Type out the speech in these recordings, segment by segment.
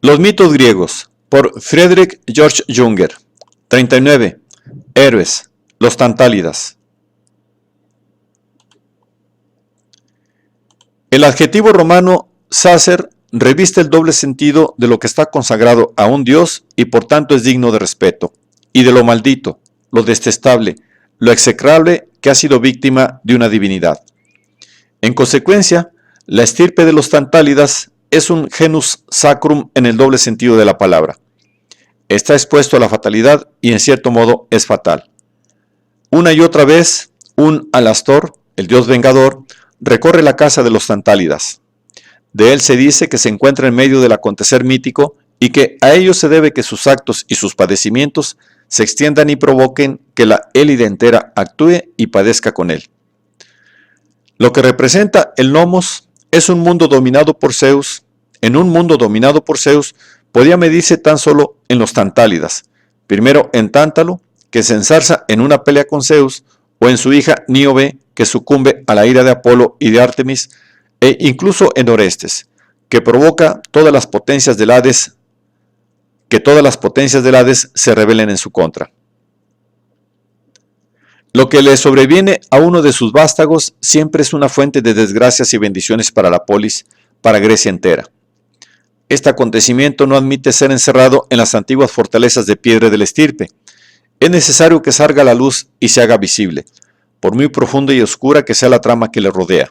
Los mitos griegos, por Friedrich Georg Junger. 39. Héroes, los Tantálidas. El adjetivo romano sacer reviste el doble sentido de lo que está consagrado a un dios y por tanto es digno de respeto, y de lo maldito, lo detestable, lo execrable que ha sido víctima de una divinidad. En consecuencia, la estirpe de los Tantálidas es un genus sacrum en el doble sentido de la palabra. Está expuesto a la fatalidad y en cierto modo es fatal. Una y otra vez, un Alastor, el dios vengador, recorre la casa de los Tantálidas. De él se dice que se encuentra en medio del acontecer mítico y que a ello se debe que sus actos y sus padecimientos se extiendan y provoquen que la élide entera actúe y padezca con él. Lo que representa el nomos es un mundo dominado por Zeus. En un mundo dominado por Zeus podía medirse tan solo en los Tantálidas, primero en Tántalo, que se enzarza en una pelea con Zeus, o en su hija Níobe, que sucumbe a la ira de Apolo y de Artemis, e incluso en Orestes, que provoca todas las potencias del Hades, se rebelen en su contra. Lo que le sobreviene a uno de sus vástagos siempre es una fuente de desgracias y bendiciones para la polis, para Grecia entera. Este acontecimiento no admite ser encerrado en las antiguas fortalezas de piedra de la estirpe. Es necesario que salga a la luz y se haga visible, por muy profunda y oscura que sea la trama que le rodea.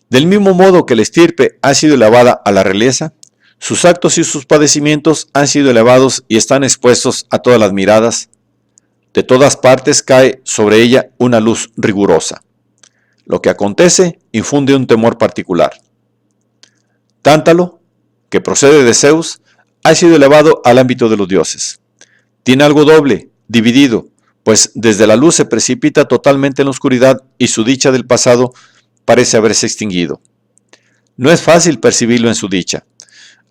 Del mismo modo que la estirpe ha sido elevada a la realeza, sus actos y sus padecimientos han sido elevados y están expuestos a todas las miradas. De todas partes cae sobre ella una luz rigurosa. Lo que acontece infunde un temor particular. Tántalo, que procede de Zeus, ha sido elevado al ámbito de los dioses. Tiene algo doble, dividido, pues desde la luz se precipita totalmente en la oscuridad y su dicha del pasado parece haberse extinguido. No es fácil percibirlo en su dicha.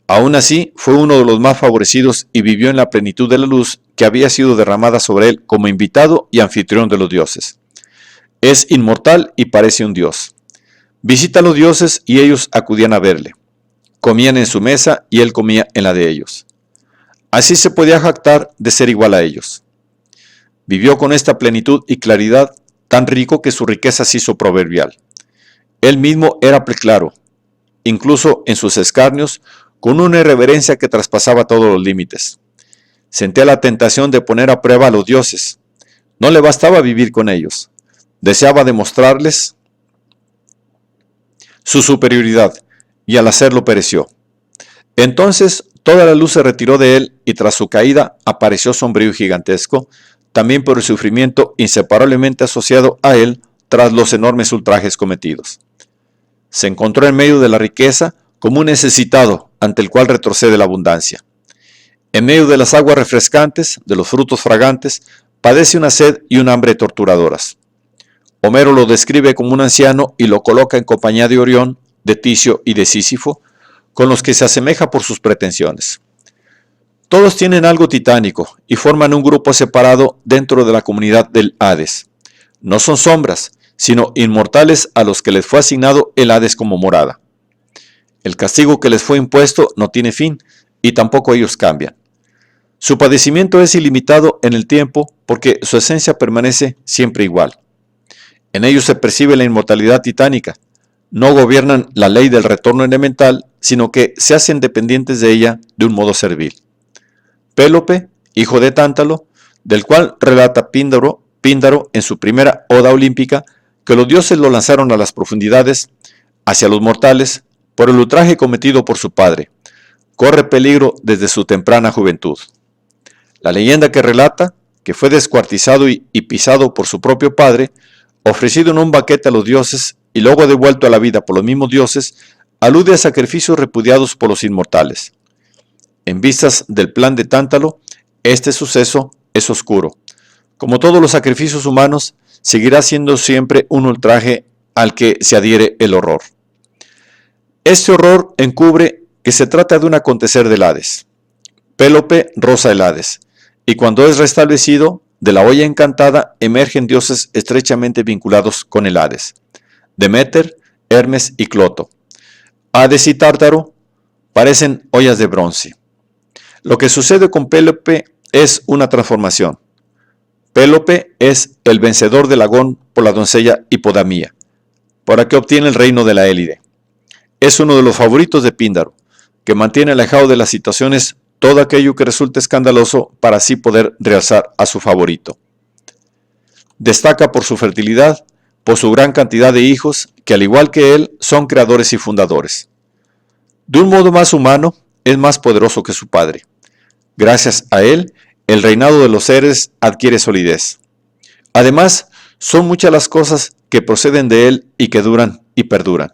Aún así, fue uno de los más favorecidos y vivió en la plenitud de la luz que había sido derramada sobre él como invitado y anfitrión de los dioses. Es inmortal y parece un dios. Visita a los dioses y ellos acudían a verle. Comían en su mesa y él comía en la de ellos. Así se podía jactar de ser igual a ellos. Vivió con esta plenitud y claridad tan rico que su riqueza se hizo proverbial. Él mismo era preclaro, incluso en sus escarnios, con una irreverencia que traspasaba todos los límites. Sentía la tentación de poner a prueba a los dioses. No le bastaba vivir con ellos. Deseaba demostrarles su superioridad, y al hacerlo pereció. Entonces toda la luz se retiró de él y tras su caída apareció sombrío y gigantesco, también por el sufrimiento inseparablemente asociado a él tras los enormes ultrajes cometidos. Se encontró en medio de la riqueza como un necesitado ante el cual retrocede la abundancia. En medio de las aguas refrescantes, de los frutos fragantes, padece una sed y un hambre torturadoras. Homero lo describe como un anciano y lo coloca en compañía de Orión, de Ticio y de Sísifo, con los que se asemeja por sus pretensiones. Todos tienen algo titánico y forman un grupo separado dentro de la comunidad del Hades. No son sombras, sino inmortales a los que les fue asignado el Hades como morada. El castigo que les fue impuesto no tiene fin, y tampoco ellos cambian. Su padecimiento es ilimitado en el tiempo porque su esencia permanece siempre igual. En ellos se percibe la inmortalidad titánica. No gobiernan la ley del retorno elemental, sino que se hacen dependientes de ella de un modo servil. Pélope, hijo de Tántalo, del cual relata Píndaro en su primera oda olímpica, que los dioses lo lanzaron a las profundidades, hacia los mortales, por el ultraje cometido por su padre. Corre peligro desde su temprana juventud. La leyenda que relata que fue descuartizado y pisado por su propio padre, ofrecido en un banquete a los dioses y luego devuelto a la vida por los mismos dioses, alude a sacrificios repudiados por los inmortales. En vistas del plan de Tántalo, este suceso es oscuro. Como todos los sacrificios humanos, seguirá siendo siempre un ultraje al que se adhiere el horror. Este horror encubre que se trata de un acontecer del Hades. Pélope roza el Hades, y cuando es restablecido, de la olla encantada emergen dioses estrechamente vinculados con el Hades: Deméter, Hermes y Cloto. Hades y Tártaro parecen ollas de bronce. Lo que sucede con Pélope es una transformación. Pélope es el vencedor del Agón por la doncella Hipodamía, por la que obtiene el reino de la Élide. Es uno de los favoritos de Píndaro, que mantiene alejado de las situaciones todo aquello que resulte escandaloso para así poder realzar a su favorito. Destaca por su fertilidad, por su gran cantidad de hijos, que al igual que él son creadores y fundadores. De un modo más humano, es más poderoso que su padre. Gracias a él, el reinado de los seres adquiere solidez. Además, son muchas las cosas que proceden de él y que duran y perduran.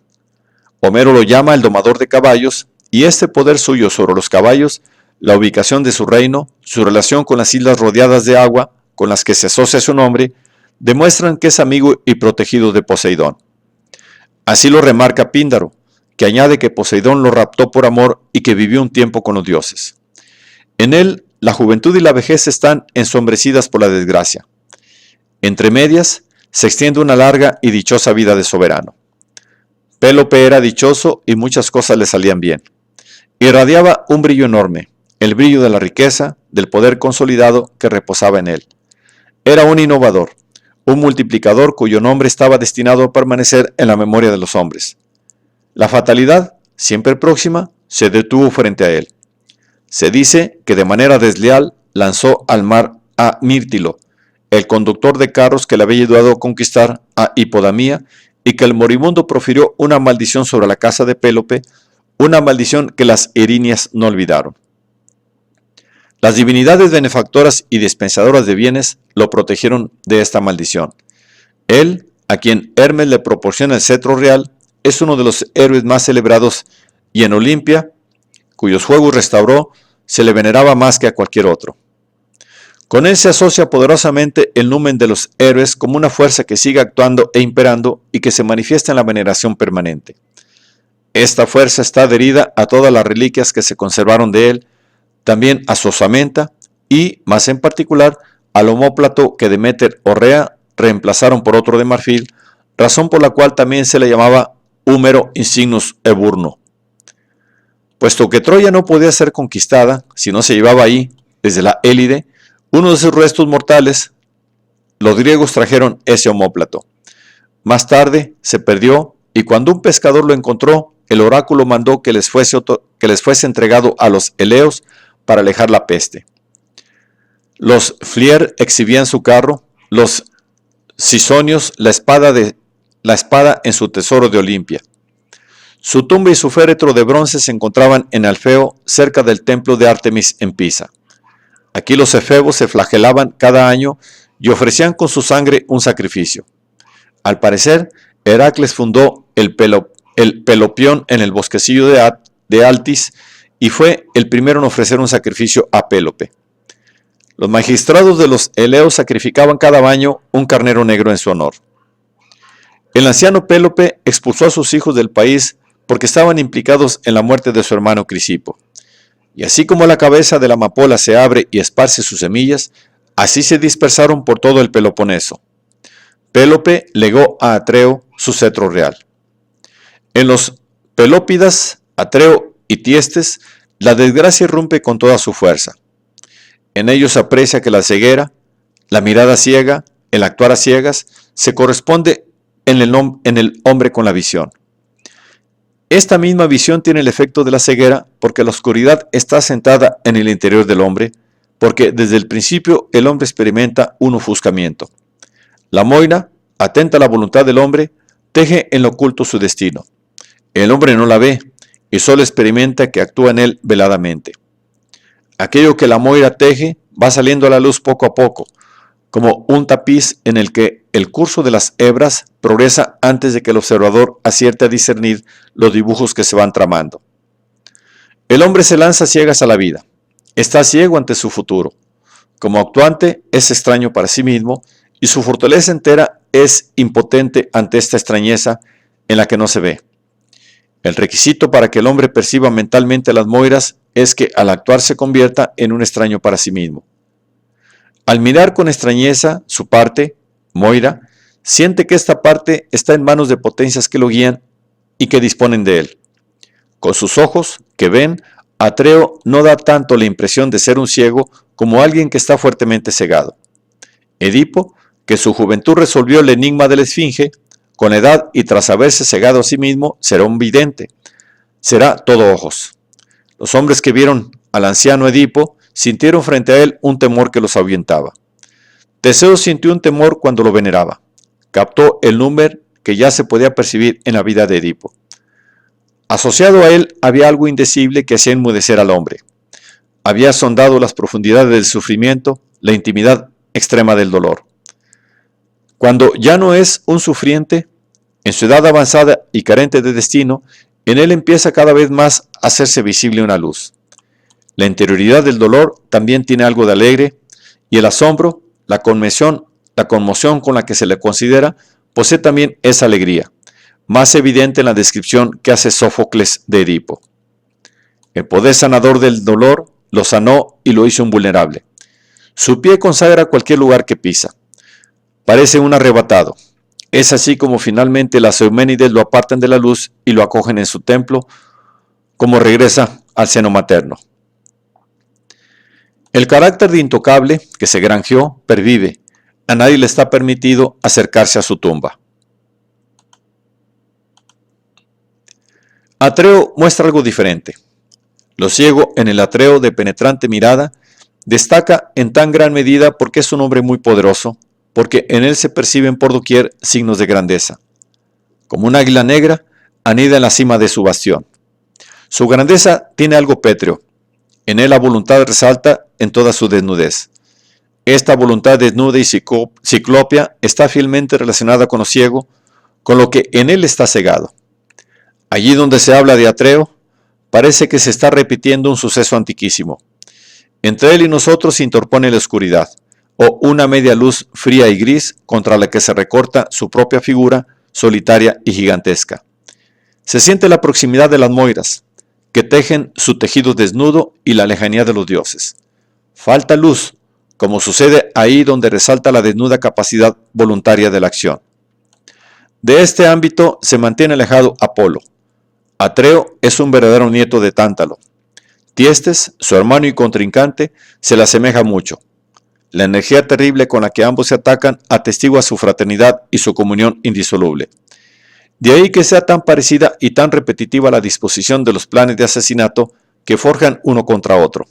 Homero lo llama el domador de caballos, y este poder suyo sobre los caballos, la ubicación de su reino, su relación con las islas rodeadas de agua, con las que se asocia su nombre, demuestran que es amigo y protegido de Poseidón. Así lo remarca Píndaro, que añade que Poseidón lo raptó por amor y que vivió un tiempo con los dioses. En él, la juventud y la vejez están ensombrecidas por la desgracia. Entre medias, se extiende una larga y dichosa vida de soberano. Pélope era dichoso y muchas cosas le salían bien. Irradiaba un brillo enorme, el brillo de la riqueza, del poder consolidado que reposaba en él. Era un innovador, un multiplicador cuyo nombre estaba destinado a permanecer en la memoria de los hombres. La fatalidad, siempre próxima, se detuvo frente a él. Se dice que de manera desleal lanzó al mar a Mírtilo, el conductor de carros que le había ayudado a conquistar a Hipodamía, y que el moribundo profirió una maldición sobre la casa de Pélope, una maldición que las erinias no olvidaron. Las divinidades benefactoras y dispensadoras de bienes lo protegieron de esta maldición. Él, a quien Hermes le proporciona el cetro real, es uno de los héroes más celebrados, y en Olimpia, cuyos juegos restauró, se le veneraba más que a cualquier otro. Con él se asocia poderosamente el numen de los héroes como una fuerza que sigue actuando e imperando y que se manifiesta en la veneración permanente. Esta fuerza está adherida a todas las reliquias que se conservaron de él, también a su osamenta y, más en particular, al omóplato que Deméter o Rea reemplazaron por otro de marfil, razón por la cual también se le llamaba Húmero Insignus Eburno. Puesto que Troya no podía ser conquistada si no se llevaba ahí, desde la Élide, uno de sus restos mortales, los griegos trajeron ese omóplato. Más tarde se perdió, y cuando un pescador lo encontró, el oráculo mandó que les fuese entregado a los eleos para alejar la peste. Los Flier exhibían su carro, los Cisonios la espada en su tesoro de Olimpia. Su tumba y su féretro de bronce se encontraban en Alfeo, cerca del templo de Artemis en Pisa. Aquí los efebos se flagelaban cada año y ofrecían con su sangre un sacrificio. Al parecer, Heracles fundó el Pelopión en el bosquecillo de Altis y fue el primero en ofrecer un sacrificio a Pélope. Los magistrados de los eleos sacrificaban cada año un carnero negro en su honor. El anciano Pélope expulsó a sus hijos del país porque estaban implicados en la muerte de su hermano Crisipo. Y así como la cabeza de la amapola se abre y esparce sus semillas, así se dispersaron por todo el Peloponeso. Pélope legó a Atreo su cetro real. En los Pelópidas, Atreo y Tiestes, la desgracia irrumpe con toda su fuerza. En ellos se aprecia que la ceguera, la mirada ciega, el actuar a ciegas, se corresponde en el hombre con la visión. Esta misma visión tiene el efecto de la ceguera porque la oscuridad está sentada en el interior del hombre, porque desde el principio el hombre experimenta un ofuscamiento. La Moira, atenta a la voluntad del hombre, teje en lo oculto su destino. El hombre no la ve y solo experimenta que actúa en él veladamente. Aquello que la Moira teje va saliendo a la luz poco a poco, como un tapiz en el que el curso de las hebras progresa antes de que el observador acierte a discernir los dibujos que se van tramando. El hombre se lanza ciegas a la vida, está ciego ante su futuro. Como actuante es extraño para sí mismo y su fortaleza entera es impotente ante esta extrañeza en la que no se ve. El requisito para que el hombre perciba mentalmente las moiras es que al actuar se convierta en un extraño para sí mismo. Al mirar con extrañeza su parte, Moira, siente que esta parte está en manos de potencias que lo guían y que disponen de él. Con sus ojos que ven, Atreo no da tanto la impresión de ser un ciego como alguien que está fuertemente cegado. Edipo, que su juventud resolvió el enigma de la esfinge, con edad y tras haberse cegado a sí mismo, será un vidente, será todo ojos. Los hombres que vieron al anciano Edipo sintieron frente a él un temor que los ahuyentaba. Teseo sintió un temor cuando lo veneraba. Captó el número que ya se podía percibir en la vida de Edipo. Asociado a él había algo indecible que hacía enmudecer al hombre. Había sondado las profundidades del sufrimiento, la intimidad extrema del dolor. Cuando ya no es un sufriente, en su edad avanzada y carente de destino, en él empieza cada vez más a hacerse visible una luz. La interioridad del dolor también tiene algo de alegre, y el asombro, la conmoción con la que se le considera, posee también esa alegría, más evidente en la descripción que hace Sófocles de Edipo. El poder sanador del dolor lo sanó y lo hizo invulnerable. Su pie consagra cualquier lugar que pisa. Parece un arrebatado. Es así como finalmente las Euménides lo apartan de la luz y lo acogen en su templo, como regresa al seno materno. El carácter de intocable que se granjeó pervive. A nadie le está permitido acercarse a su tumba. Atreo muestra algo diferente. Lo ciego en el Atreo de penetrante mirada destaca en tan gran medida porque es un hombre muy poderoso, porque en él se perciben por doquier signos de grandeza. Como un águila negra, anida en la cima de su bastión. Su grandeza tiene algo pétreo. En él la voluntad resalta en toda su desnudez. Esta voluntad desnuda y ciclópea está fielmente relacionada con lo ciego, con lo que en él está cegado. Allí donde se habla de Atreo, parece que se está repitiendo un suceso antiquísimo. Entre él y nosotros se interpone la oscuridad, o una media luz fría y gris contra la que se recorta su propia figura, solitaria y gigantesca. Se siente la proximidad de las moiras, que tejen su tejido desnudo y la lejanía de los dioses. Falta luz, como sucede ahí donde resalta la desnuda capacidad voluntaria de la acción. De este ámbito se mantiene alejado Apolo. Atreo es un verdadero nieto de Tántalo. Tiestes, su hermano y contrincante, se le asemeja mucho. La energía terrible con la que ambos se atacan atestigua su fraternidad y su comunión indisoluble. De ahí que sea tan parecida y tan repetitiva la disposición de los planes de asesinato que forjan uno contra otro.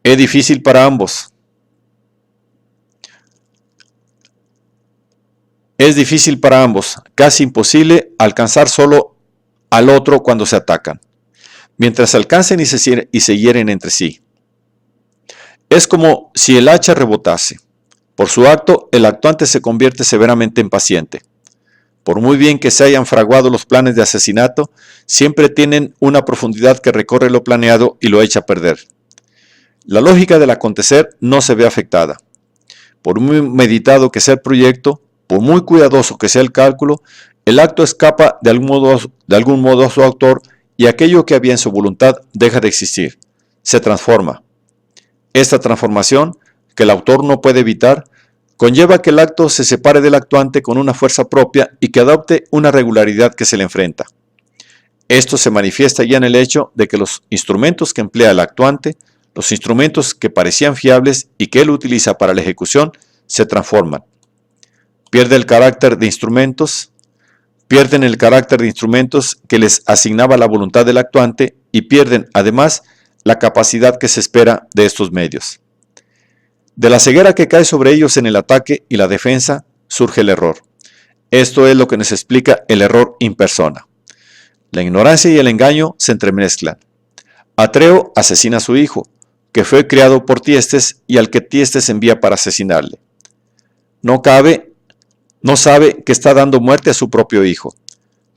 Es difícil para ambos. Casi imposible alcanzar solo al otro cuando se atacan, mientras se alcancen y se hieren entre sí. Es como si el hacha rebotase. Por su acto, el actuante se convierte severamente en paciente. Por muy bien que se hayan fraguado los planes de asesinato, siempre tienen una profundidad que recorre lo planeado y lo echa a perder. La lógica del acontecer no se ve afectada. Por muy meditado que sea el proyecto, por muy cuidadoso que sea el cálculo, el acto escapa de algún modo a su autor y aquello que había en su voluntad deja de existir, se transforma. Esta transformación, que el autor no puede evitar, conlleva que el acto se separe del actuante con una fuerza propia y que adopte una regularidad que se le enfrenta. Esto se manifiesta ya en el hecho de que los instrumentos que emplea el actuante, los instrumentos que parecían fiables y que él utiliza para la ejecución, se transforman. Pierden el carácter de instrumentos que les asignaba la voluntad del actuante y pierden, además, la capacidad que se espera de estos medios. De la ceguera que cae sobre ellos en el ataque y la defensa surge el error. Esto es lo que nos explica el error in persona. La ignorancia y el engaño se entremezclan. Atreo asesina a su hijo, que fue criado por Tiestes y al que Tiestes envía para asesinarle. No sabe que está dando muerte a su propio hijo.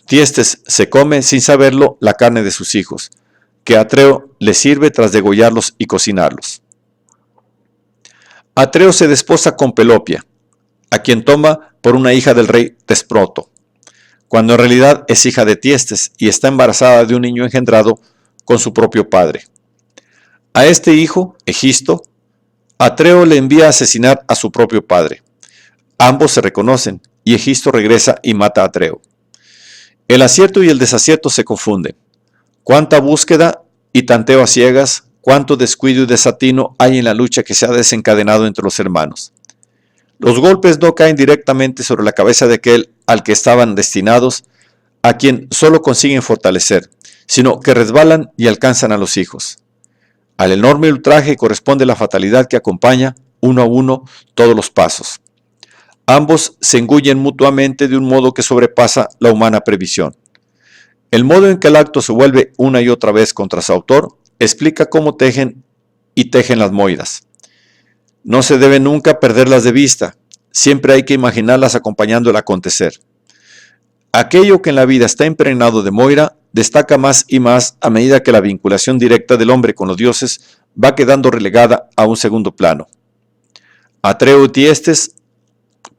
Tiestes se come sin saberlo la carne de sus hijos, que Atreo le sirve tras degollarlos y cocinarlos. Atreo se desposa con Pelopia, a quien toma por una hija del rey Tesproto, cuando en realidad es hija de Tiestes y está embarazada de un niño engendrado con su propio padre. A este hijo, Egisto, Atreo le envía a asesinar a su propio padre. Ambos se reconocen y Egisto regresa y mata a Atreo. El acierto y el desacierto se confunden. Cuánta búsqueda y tanteo a ciegas cuánto descuido y desatino hay en la lucha que se ha desencadenado entre los hermanos. Los golpes no caen directamente sobre la cabeza de aquel al que estaban destinados, a quien solo consiguen fortalecer, sino que resbalan y alcanzan a los hijos. Al enorme ultraje corresponde la fatalidad que acompaña, uno a uno, todos los pasos. Ambos se engullen mutuamente de un modo que sobrepasa la humana previsión. El modo en que el acto se vuelve una y otra vez contra su autor explica cómo tejen y tejen las moiras. No se debe nunca perderlas de vista, siempre hay que imaginarlas acompañando el acontecer. Aquello que en la vida está impregnado de moira destaca más y más a medida que la vinculación directa del hombre con los dioses va quedando relegada a un segundo plano. Atreo y Tiestes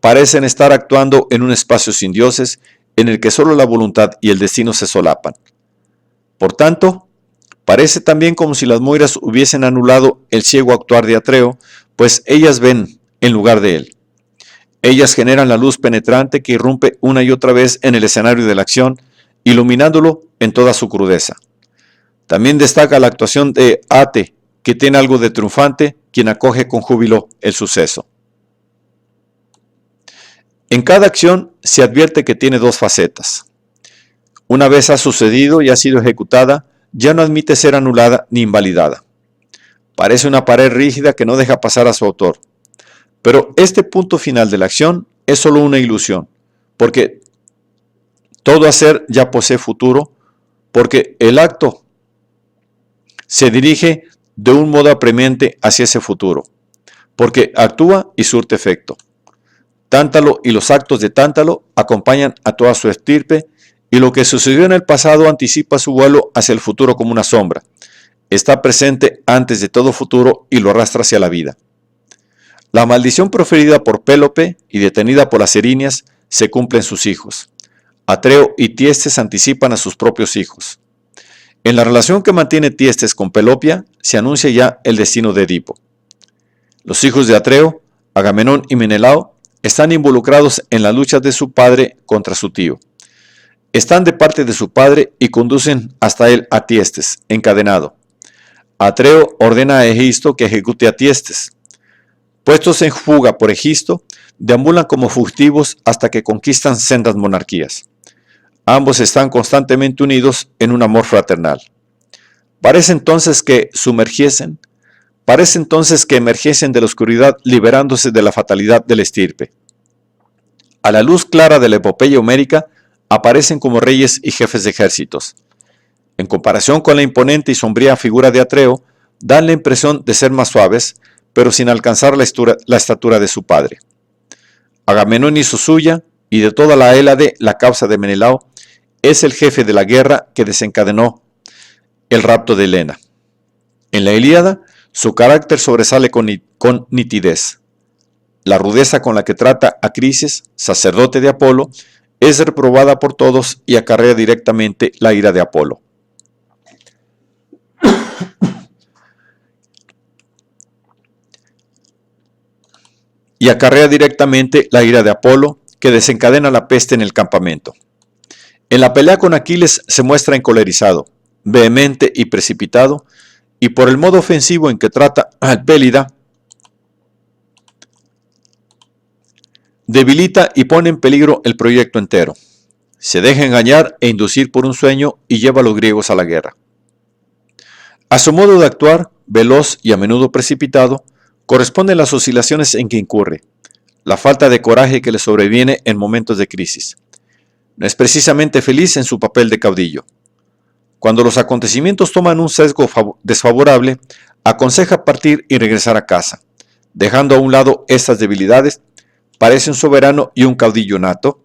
parecen estar actuando en un espacio sin dioses en el que solo la voluntad y el destino se solapan. Por tanto, parece también como si las moiras hubiesen anulado el ciego actuar de Atreo, pues ellas ven en lugar de él. Ellas generan la luz penetrante que irrumpe una y otra vez en el escenario de la acción, iluminándolo en toda su crudeza. También destaca la actuación de Ate, que tiene algo de triunfante, quien acoge con júbilo el suceso. En cada acción se advierte que tiene dos facetas. Una vez ha sucedido y ha sido ejecutada, ya no admite ser anulada ni invalidada. Parece una pared rígida que no deja pasar a su autor. Pero este punto final de la acción es solo una ilusión, porque todo hacer ya posee futuro, porque el acto se dirige de un modo apremiante hacia ese futuro, porque actúa y surte efecto. Tántalo y los actos de Tántalo acompañan a toda su estirpe, y lo que sucedió en el pasado anticipa su vuelo hacia el futuro como una sombra. Está presente antes de todo futuro y lo arrastra hacia la vida. La maldición proferida por Pélope y detenida por las Erinias se cumple en sus hijos. Atreo y Tiestes anticipan a sus propios hijos. En la relación que mantiene Tiestes con Pelopia se anuncia ya el destino de Edipo. Los hijos de Atreo, Agamenón y Menelao, están involucrados en la lucha de su padre contra su tío. Están de parte de su padre y conducen hasta él a Tiestes, encadenado. Atreo ordena a Egisto que ejecute a Tiestes. Puestos en fuga por Egisto, deambulan como fugitivos hasta que conquistan sendas monarquías. Ambos están constantemente unidos en un amor fraternal. Parece entonces que emergiesen de la oscuridad liberándose de la fatalidad de la estirpe. A la luz clara de la epopeya homérica, aparecen como reyes y jefes de ejércitos. En comparación con la imponente y sombría figura de Atreo, dan la impresión de ser más suaves, pero sin alcanzar la estatura de su padre. Agamenón hizo suya, y de toda la Hélade, la causa de Menelao, es el jefe de la guerra que desencadenó el rapto de Helena. En la Ilíada, su carácter sobresale con nitidez. La rudeza con la que trata a Crises, sacerdote de Apolo, es reprobada por todos y acarrea directamente la ira de Apolo. Que desencadena la peste en el campamento. En la pelea con Aquiles se muestra encolerizado, vehemente y precipitado, y por el modo ofensivo en que trata al Pélida, debilita y pone en peligro el proyecto entero. Se deja engañar e inducir por un sueño y lleva a los griegos a la guerra. A su modo de actuar, veloz y a menudo precipitado, corresponden las oscilaciones en que incurre, la falta de coraje que le sobreviene en momentos de crisis. No es precisamente feliz en su papel de caudillo. Cuando los acontecimientos toman un sesgo desfavorable, aconseja partir y regresar a casa. Dejando a un lado estas debilidades, parece un soberano y un caudillo nato,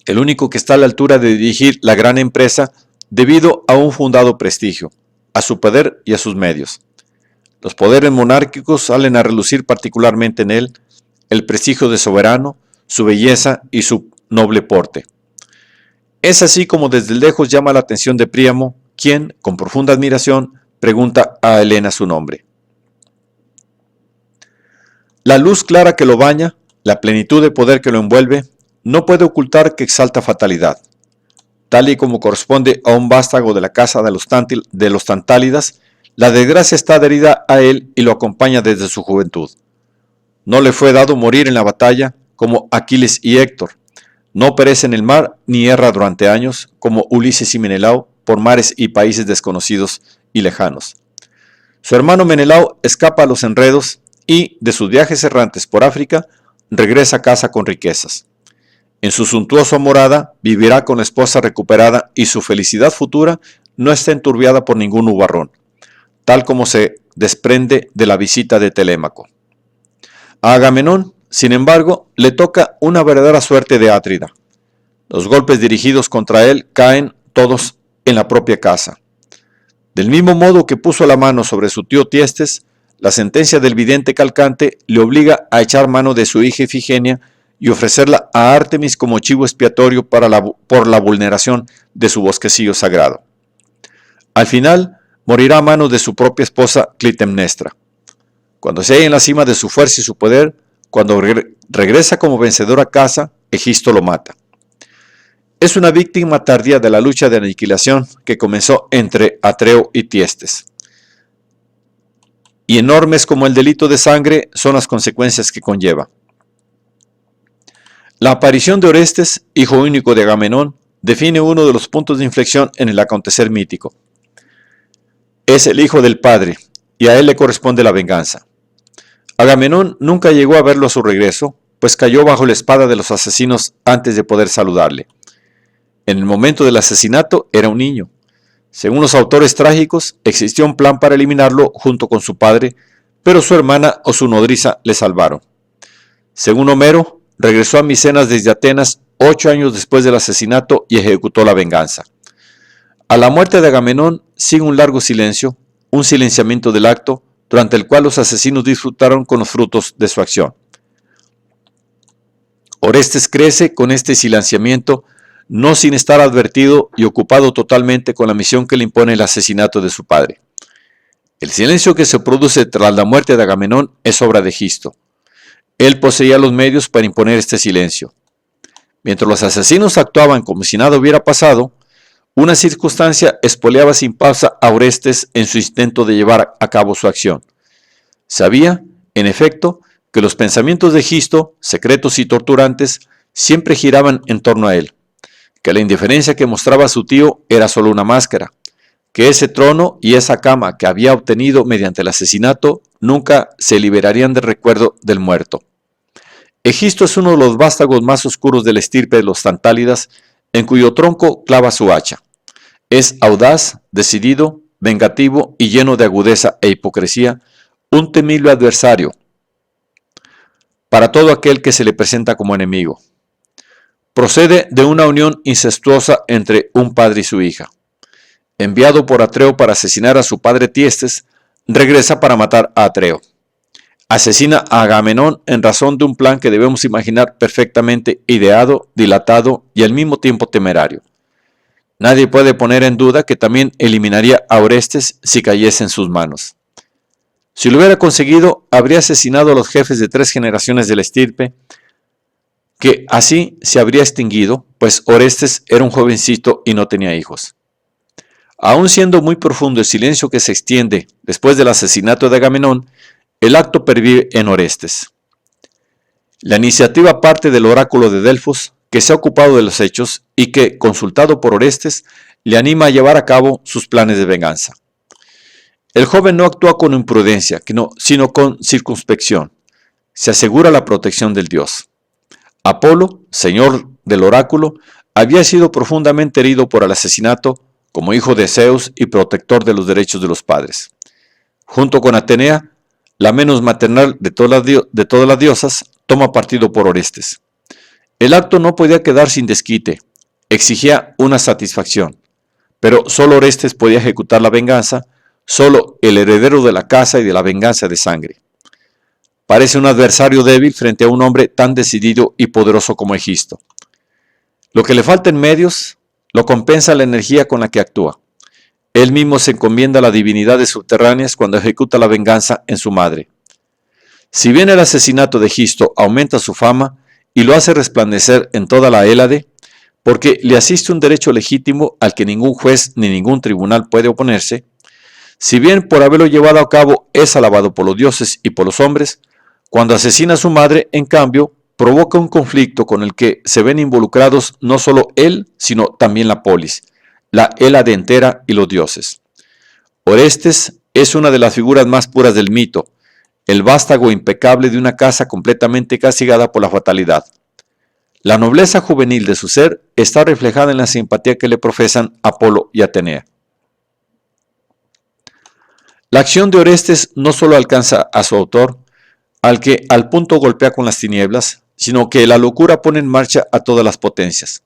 el único que está a la altura de dirigir la gran empresa debido a un fundado prestigio, a su poder y a sus medios. Los poderes monárquicos salen a relucir particularmente en él, el prestigio de soberano, su belleza y su noble porte. Es así como desde lejos llama la atención de Príamo, quien, con profunda admiración, pregunta a Helena su nombre. La luz clara que lo baña, la plenitud de poder que lo envuelve, no puede ocultar que exalta fatalidad. tal y como corresponde a un vástago de la casa de los Tantálidas, la desgracia está adherida a él y lo acompaña desde su juventud. No le fue dado morir en la batalla como Aquiles y Héctor. No perece en el mar ni erra durante años como Ulises y Menelao por mares y países desconocidos y lejanos. Su hermano Menelao escapa a los enredos y, de sus viajes errantes por África, regresa a casa con riquezas. En su suntuosa morada vivirá con la esposa recuperada y su felicidad futura no está enturbiada por ningún nubarrón, tal como se desprende de la visita de Telémaco. A Agamenón, sin embargo, le toca una verdadera suerte de Átrida. Los golpes dirigidos contra él caen todos en la propia casa. Del mismo modo que puso la mano sobre su tío Tiestes, la sentencia del vidente Calcante le obliga a echar mano de su hija Ifigenia y ofrecerla a Artemis como chivo expiatorio por la vulneración de su bosquecillo sagrado. Al final, morirá a manos de su propia esposa Clitemnestra. Cuando se halla en la cima de su fuerza y su poder, cuando regresa como vencedor a casa, Egisto lo mata. Es una víctima tardía de la lucha de aniquilación que comenzó entre Atreo y Tiestes. Y enormes como el delito de sangre son las consecuencias que conlleva. La aparición de Orestes, hijo único de Agamenón, define uno de los puntos de inflexión en el acontecer mítico. Es el hijo del padre, y a él le corresponde la venganza. Agamenón nunca llegó a verlo a su regreso, pues cayó bajo la espada de los asesinos antes de poder saludarle. En el momento del asesinato era un niño. Según los autores trágicos, existió un plan para eliminarlo junto con su padre, pero su hermana o su nodriza le salvaron. Según Homero, regresó a Micenas desde Atenas 8 años después del asesinato y ejecutó la venganza. A la muerte de Agamenón sigue un largo silencio, un silenciamiento del acto, durante el cual los asesinos disfrutaron con los frutos de su acción. Orestes crece con este silenciamiento, no sin estar advertido y ocupado totalmente con la misión que le impone el asesinato de su padre. El silencio que se produce tras la muerte de Agamenón es obra de Egisto. Él poseía los medios para imponer este silencio. Mientras los asesinos actuaban como si nada hubiera pasado, una circunstancia espoleaba sin pausa a Orestes en su intento de llevar a cabo su acción. Sabía, en efecto, que los pensamientos de Egisto, secretos y torturantes, siempre giraban en torno a él, que la indiferencia que mostraba su tío era solo una máscara, que ese trono y esa cama que había obtenido mediante el asesinato nunca se liberarían del recuerdo del muerto. Egisto es uno de los vástagos más oscuros de la estirpe de los Tantálidas, en cuyo tronco clava su hacha. Es audaz, decidido, vengativo y lleno de agudeza e hipocresía, un temible adversario para todo aquel que se le presenta como enemigo. Procede de una unión incestuosa entre un padre y su hija. Enviado por Atreo para asesinar a su padre Tiestes, regresa para matar a Atreo. Asesina a Agamenón en razón de un plan que debemos imaginar perfectamente ideado, dilatado y al mismo tiempo temerario. Nadie puede poner en duda que también eliminaría a Orestes si cayese en sus manos. Si lo hubiera conseguido, habría asesinado a los jefes de 3 generaciones de la estirpe, que así se habría extinguido, pues Orestes era un jovencito y no tenía hijos. Aun siendo muy profundo el silencio que se extiende después del asesinato de Agamenón, el acto pervive en Orestes. La iniciativa parte del oráculo de Delfos, que se ha ocupado de los hechos y que, consultado por Orestes, le anima a llevar a cabo sus planes de venganza. El joven no actúa con imprudencia, sino con circunspección. Se asegura la protección del dios. Apolo, señor del oráculo, había sido profundamente herido por el asesinato como hijo de Zeus y protector de los derechos de los padres. Junto con Atenea, la menos maternal de todas las diosas, toma partido por Orestes. El acto no podía quedar sin desquite, exigía una satisfacción, pero solo Orestes podía ejecutar la venganza, solo el heredero de la casa y de la venganza de sangre. Parece un adversario débil frente a un hombre tan decidido y poderoso como Egisto. Lo que le falta en medios lo compensa la energía con la que actúa. Él mismo se encomienda a las divinidades subterráneas cuando ejecuta la venganza en su madre. Si bien el asesinato de Egisto aumenta su fama y lo hace resplandecer en toda la Hélade, porque le asiste un derecho legítimo al que ningún juez ni ningún tribunal puede oponerse, si bien por haberlo llevado a cabo es alabado por los dioses y por los hombres, cuando asesina a su madre, en cambio, provoca un conflicto con el que se ven involucrados no solo él, sino también la polis, la Hélade entera y los dioses. Orestes es una de las figuras más puras del mito, el vástago impecable de una casa completamente castigada por la fatalidad. La nobleza juvenil de su ser está reflejada en la simpatía que le profesan Apolo y Atenea. La acción de Orestes no solo alcanza a su autor, al que al punto golpea con las tinieblas, sino que la locura pone en marcha a todas las potencias.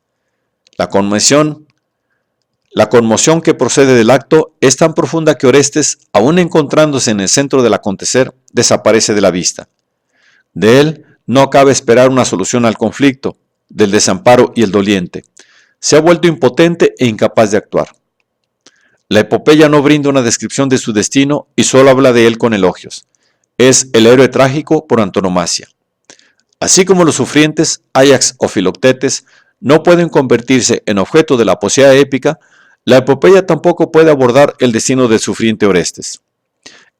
La conmoción que procede del acto es tan profunda que Orestes, aun encontrándose en el centro del acontecer, desaparece de la vista. De él no cabe esperar una solución al conflicto, del desamparo y el doliente. Se ha vuelto impotente e incapaz de actuar. La epopeya no brinda una descripción de su destino y solo habla de él con elogios. Es el héroe trágico por antonomasia. Así como los sufrientes, Áyax o Filoctetes, no pueden convertirse en objeto de la poesía épica, la epopeya tampoco puede abordar el destino del sufriente Orestes.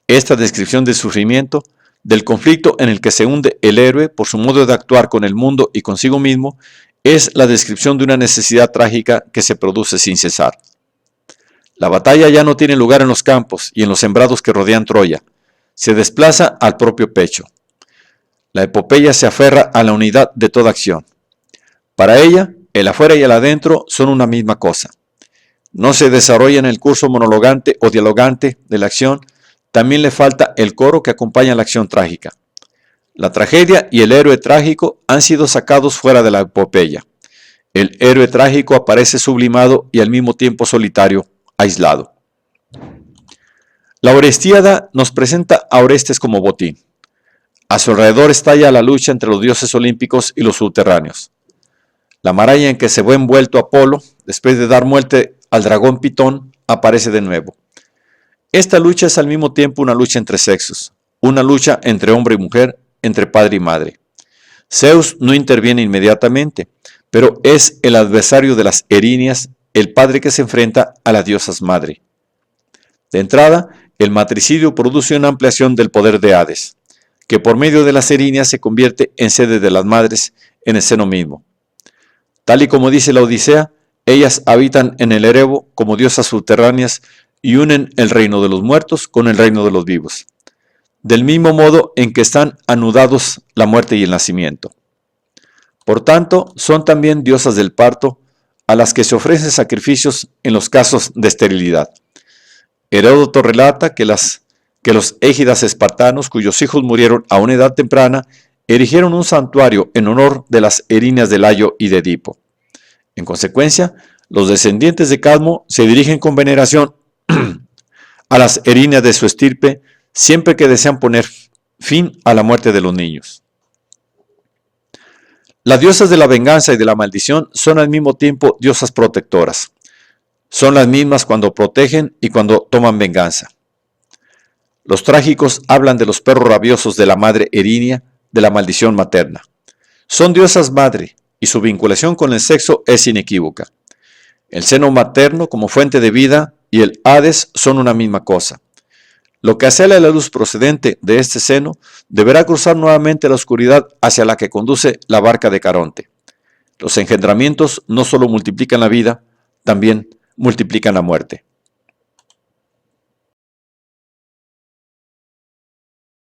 Esta descripción del sufrimiento, del conflicto en el que se hunde el héroe por su modo de actuar con el mundo y consigo mismo, es la descripción de una necesidad trágica que se produce sin cesar. La batalla ya no tiene lugar en los campos y en los sembrados que rodean Troya, se desplaza al propio pecho. La epopeya se aferra a la unidad de toda acción. Para ella, el afuera y el adentro son una misma cosa. No se desarrolla en el curso monologante o dialogante de la acción, también le falta el coro que acompaña la acción trágica. La tragedia y el héroe trágico han sido sacados fuera de la epopeya. El héroe trágico aparece sublimado y al mismo tiempo solitario, aislado. La Orestíada nos presenta a Orestes como botín. A su alrededor estalla la lucha entre los dioses olímpicos y los subterráneos. La maraña en que se ve envuelto Apolo, después de dar muerte al dragón Pitón, aparece de nuevo. Esta lucha es al mismo tiempo una lucha entre sexos, una lucha entre hombre y mujer, entre padre y madre. Zeus no interviene inmediatamente, pero es el adversario de las Erinias, el padre que se enfrenta a las diosas madre. De entrada, el matricidio produce una ampliación del poder de Hades, que por medio de las Erinias se convierte en sede de las madres en el seno mismo. Tal y como dice la Odisea, ellas habitan en el Erebo como diosas subterráneas y unen el reino de los muertos con el reino de los vivos, del mismo modo en que están anudados la muerte y el nacimiento. Por tanto, son también diosas del parto, a las que se ofrecen sacrificios en los casos de esterilidad. Heródoto relata que los égidas espartanos, cuyos hijos murieron a una edad temprana, erigieron un santuario en honor de las Erinias de Layo y de Edipo. En consecuencia, los descendientes de Cadmo se dirigen con veneración a las Erinias de su estirpe siempre que desean poner fin a la muerte de los niños. Las diosas de la venganza y de la maldición son al mismo tiempo diosas protectoras. Son las mismas cuando protegen y cuando toman venganza. Los trágicos hablan de los perros rabiosos de la madre Erinia, de la maldición materna. Son diosas madre y su vinculación con el sexo es inequívoca. El seno materno como fuente de vida y el Hades son una misma cosa. Lo que asela la luz procedente de este seno deberá cruzar nuevamente la oscuridad hacia la que conduce la barca de Caronte. Los engendramientos no solo multiplican la vida, también multiplican la muerte.